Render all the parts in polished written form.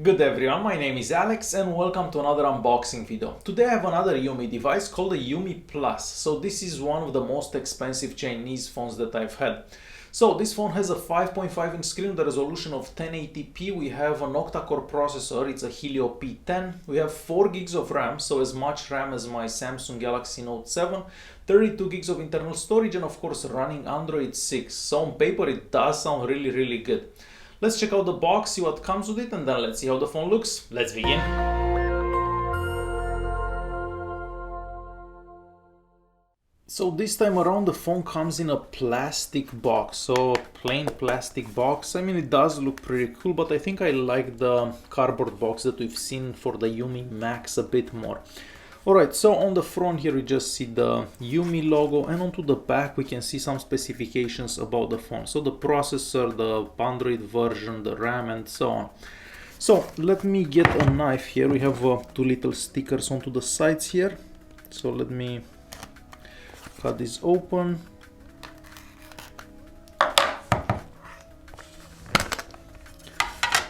Good everyone, my name is Alex and welcome to another unboxing video. Today I have another UMI device called the UMI Plus. So this is one of the most expensive Chinese phones that I've had. So this phone has a 5.5-inch screen with a resolution of 1080p. We have an octa-core processor, it's a Helio P10. We have 4 gigs of RAM, so as much RAM as my Samsung Galaxy Note 7. 32 gigs of internal storage and of course running Android 6. So on paper it does sound really good. Let's check out the box, see what comes with it, and then let's see how the phone looks. Let's begin. So this time around the phone comes in a plastic box, so a plain plastic box. I mean, it does look pretty cool, but I think I like the cardboard box that we've seen for the UMI Max a bit more. Alright, so on the front here we just see the UMI logo, and onto the back we can see some specifications about the phone. So the processor, the Android version, the RAM and so on. So let me get a knife here. We have 2 little stickers onto the sides here. So let me cut this open.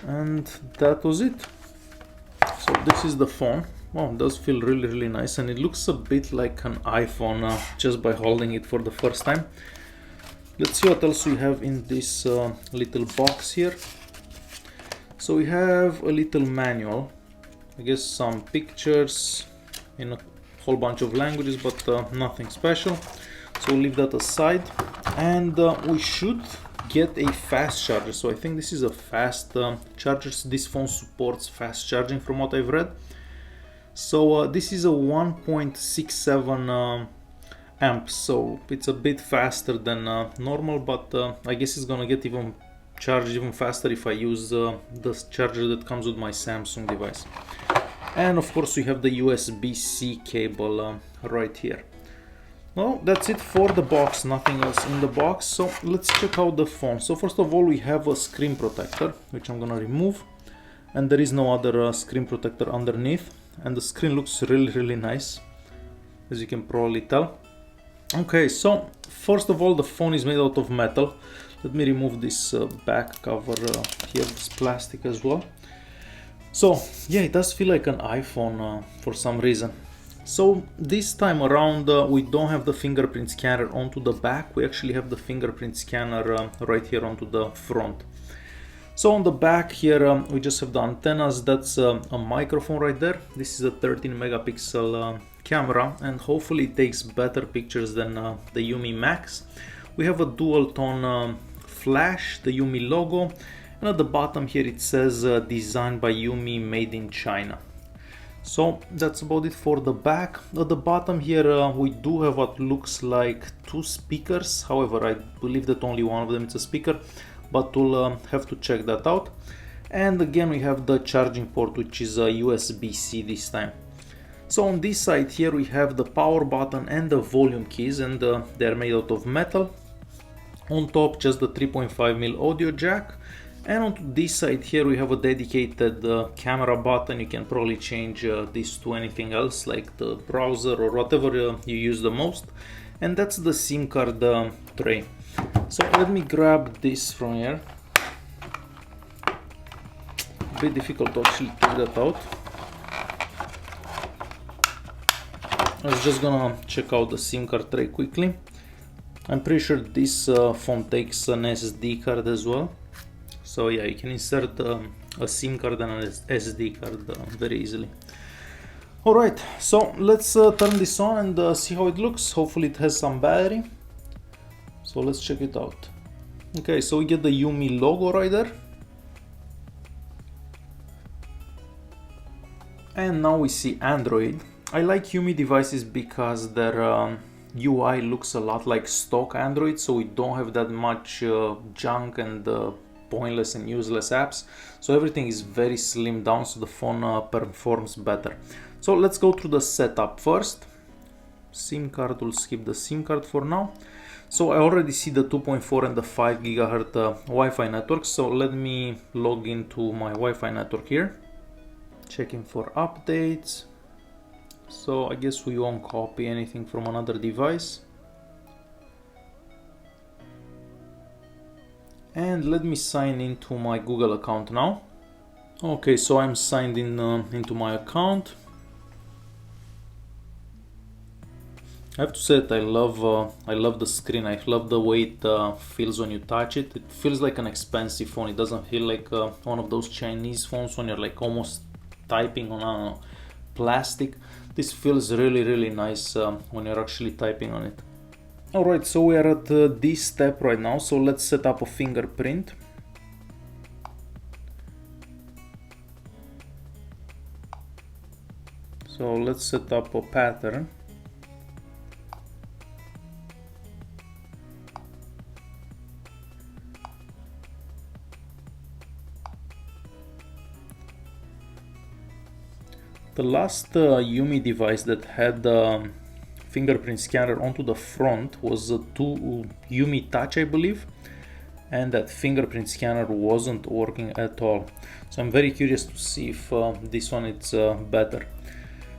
And that was it. So this is the phone. Wow, it does feel really nice, and it looks a bit like an iPhone just by holding it for the first time. Let's see what else we have in this little box here. So we have a little manual, I guess some pictures in a whole bunch of languages, but nothing special. So we'll leave that aside, and we should get a fast charger. So I think this is a fast charger. This phone supports fast charging from what I've read. So this is a 1.67 amps, so it's a bit faster than normal, but I guess it's gonna get even charged even faster if I use the charger that comes with my Samsung device. And of course we have the USB-C cable right here. Well, that's it for the box, nothing else in the box. So let's check out the phone. So first of all we have a screen protector, which I'm gonna remove, and there is no other screen protector underneath. And the screen looks really nice, as you can probably tell. Okay, so first of all the phone is made out of metal. Let me remove this back cover here, this plastic as well. So yeah, it does feel like an iPhone for some reason. So this time around we don't have the fingerprint scanner onto the back, we actually have the fingerprint scanner right here onto the front. So on the back here we just have the antennas. That's a microphone right there. This is a 13 megapixel camera, and hopefully it takes better pictures than the UMI Max. We have a dual tone flash, the UMI logo, and at the bottom here it says designed by UMI, made in China. So that's about it for the back. At the bottom here we do have what looks like 2 speakers. However, I believe that only one of them is a speaker, but we'll have to check that out. And again we have the charging port, which is a USB-C this time. So on this side here we have the power button and the volume keys, and they're made out of metal. On top just the 3.5mm audio jack, and on this side here we have a dedicated camera button. You can probably change this to anything else, like the browser or whatever you use the most. And that's the SIM card tray. So let me grab this from here. A bit difficult to actually take that out. I was just gonna check out the SIM card tray quickly. I'm pretty sure this phone takes an SD card as well. So yeah, you can insert a SIM card and an SD card very easily. Alright, so let's turn this on and see how it looks. Hopefully it has some battery. So let's check it out. Okay, so we get the UMI logo right there. And now we see Android. I like UMI devices because their UI looks a lot like stock Android, so we don't have that much junk and pointless and useless apps. So everything is very slimmed down, so the phone performs better. So let's go through the setup first. SIM card, we'll skip the SIM card for now. So I already see the 2.4 and the 5 GHz Wi-Fi network. So let me log into my Wi-Fi network here. Checking for updates. So I guess we won't copy anything from another device. And let me sign into my Google account now. Okay, so I'm signed in into my account. I have to say that I love the screen. I love the way it feels when you touch it. It feels like an expensive phone. It doesn't feel like one of those Chinese phones when you're like almost typing on, I don't know, plastic. This feels really nice when you're actually typing on it. Alright, so we are at this step right now. So let's set up a fingerprint. So let's set up a pattern. The last UMI device that had fingerprint scanner onto the front was a UMI Touch, I believe, and that fingerprint scanner wasn't working at all. So I'm very curious to see if this one is better.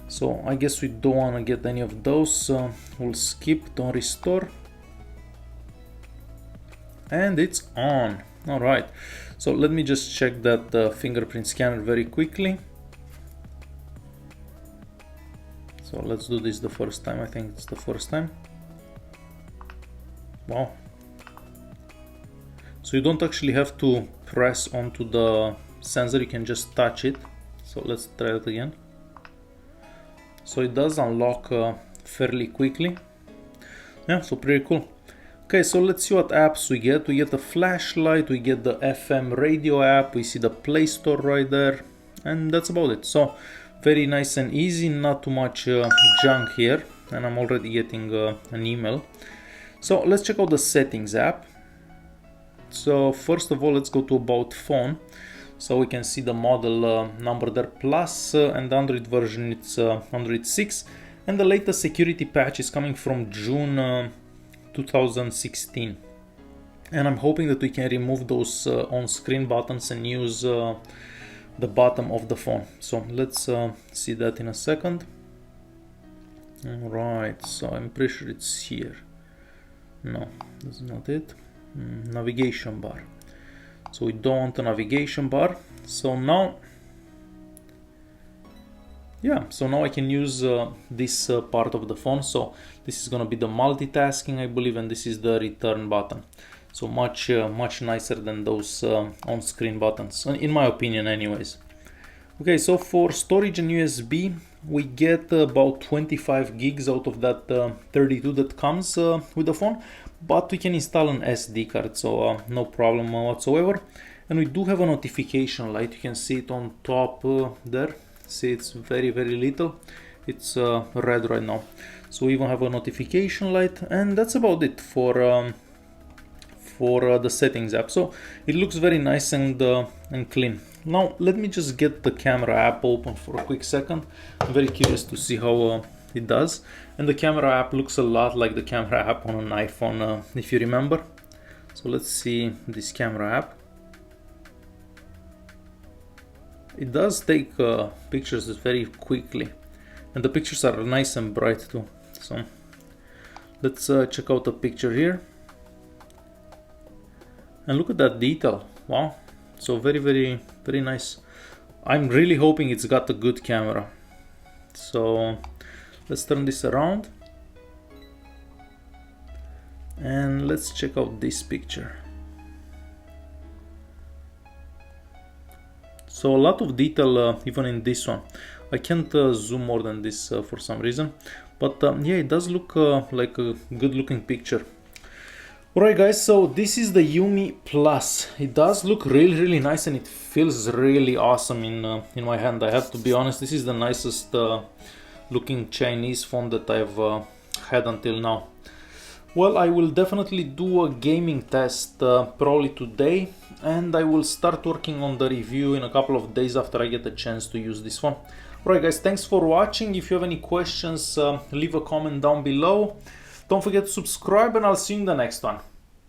So I guess we don't want to get any of those. We'll skip, don't restore, and it's on. All right, so let me just check that fingerprint scanner very quickly. So let's do this the first time. I think it's the first time. Wow. So you don't actually have to press onto the sensor, you can just touch it. So let's try it again. So it does unlock fairly quickly. Yeah, so pretty cool. Okay, so let's see what apps we get. We get a flashlight, we get the FM radio app, we see the Play Store right there, and that's about it. So very nice and easy, not too much junk here, and I'm already getting an email. So let's check out the settings app. So first of all, let's go to about phone. So we can see the model number there, plus, and the Android version, it's Android 6, and the latest security patch is coming from June 2016. And I'm hoping that we can remove those on-screen buttons and use the bottom of the phone. So let's see that in a second. All right, so I'm pretty sure it's here. No, that's not it. Navigation bar. So we don't want a navigation bar. So now, yeah, so now I can use this part of the phone. So this is gonna be the multitasking, I believe, and this is the return button. So much nicer than those on-screen buttons, in my opinion anyways. Okay, so for storage and USB, we get about 25 gigs out of that 32 that comes with the phone, but we can install an SD card, so no problem whatsoever. And we do have a notification light. You can see it on top there. See, it's very little. It's red right now. So we even have a notification light, and that's about it for the settings app. So it looks very nice and clean. Now let me just get the camera app open for a quick second. I'm very curious to see how it does. And the camera app looks a lot like the camera app on an iPhone, if you remember. So let's see this camera app. It does take pictures very quickly, and the pictures are nice and bright too. So let's check out the picture here. And look at that detail. Wow. So very nice. I'm really hoping it's got a good camera. So let's turn this around. And let's check out this picture. So a lot of detail even in this one. I can't zoom more than this for some reason. But yeah, it does look like a good looking picture. Alright guys, so this is the UMI Plus. It does look really nice, and it feels really awesome in my hand. I have to be honest, this is the nicest looking Chinese phone that I've had until now. Well, I will definitely do a gaming test probably today, and I will start working on the review in a couple of days after I get a chance to use this phone. Alright guys, thanks for watching. If you have any questions, leave a comment down below. Don't forget to subscribe, and I'll see you in the next one.